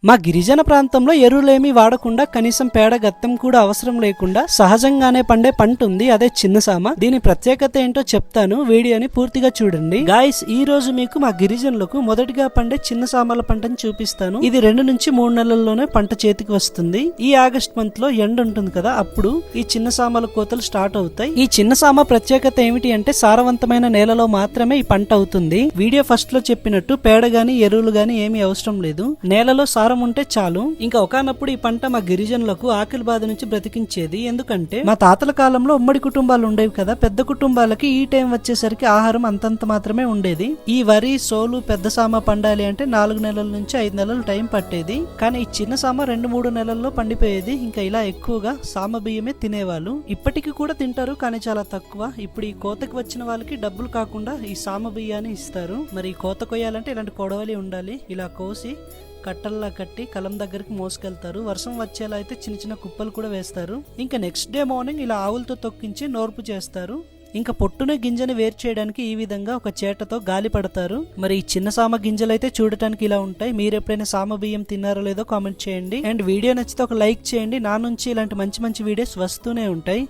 మా గిరిజన ప్రాంతంలో ఎరువులేమీ వాడకుండా కనీసం పేడ గత్తం కూడా అవసరం లేకుండా సహజంగానే పండే పంట ఉంది, అదే చిన్న సామ. దీని ప్రత్యేకత ఏంటో చెప్తాను, వీడియోని పూర్తిగా చూడండి. గాయస్, ఈ రోజు మీకు మా గిరిజనులకు మొదటిగా పండే చిన్న సామల పంటను చూపిస్తాను. ఇది 2 నుంచి 3 నెలల్లోనే పంట చేతికి వస్తుంది. ఈ ఆగస్ట్ మంత్ లో ఎండ ఉంటుంది కదా, అప్పుడు ఈ చిన్న సామల కోతలు స్టార్ట్ అవుతాయి. ఈ చిన్న సామ ప్రత్యేకత ఏమిటి అంటే సారవంతమైన నేలలో మాత్రమే ఈ పంట అవుతుంది. వీడియో ఫస్ట్ లో చెప్పినట్టు పేడ గాని ఎరువులు గాని ఏమీ అవసరం లేదు, నేలలో సారం ఉంటే చాలు. ఇంకా ఒకనప్పుడు ఈ పంట మా గిరిజనులకు ఆకలి బాధ నుంచి బ్రతికించేది. ఎందుకంటే మా తాతల కాలంలో ఉమ్మడి కుటుంబాలు ఉండేవి కదా, పెద్ద కుటుంబాలకి ఈ టైం వచ్చేసరికి ఆహారం అంతంత మాత్రమే ఉండేది. ఈ వరి సోలు పెద్ద సామ పండాలి అంటే 4 నెలల నుంచి 5 నెలలు టైం పట్టేది. కానీ ఈ చిన్న సామ 2-3 నెలల్లో పండిపోయేది. ఇంకా ఇలా ఎక్కువగా సామ బియ్యమే తినేవాళ్ళు. ఇప్పటికీ కూడా తింటారు, కానీ చాలా తక్కువ. ఇప్పుడు ఈ కోతకి వచ్చిన వాళ్ళకి డబ్బులు కాకుండా ఈ సామ బియ్యాన్ని ఇస్తారు. మరి ఈ కోత కొయ్యాలంటే ఇలాంటి కొడవలి ఉండాలి. ఇలా కోసి కట్టల్లా కట్టి కలం దగ్గరికి మోసుకెళ్తారు. వర్షం వచ్చేలా అయితే చిన్న చిన్న కుప్పలు కూడా వేస్తారు. ఇంకా నెక్స్ట్ డే మార్నింగ్ ఇలా ఆవులతో తొక్కించి నోర్పు చేస్తారు. ఇంకా పొట్టునే గింజని వేరు చేయడానికి ఈ విధంగా ఒక చేటతో గాలి పడతారు. మరి ఈ చిన్న సామ గింజలు అయితే చూడటానికి ఇలా ఉంటాయి. మీరు ఎప్పుడైనా సామ బియ్యం తిన్నారో లేదో కామెంట్ చేయండి. అండ్ వీడియో నచ్చితే ఒక లైక్ చేయండి. నా నుంచి ఇలాంటి మంచి మంచి వీడియోస్ వస్తూనే ఉంటాయి.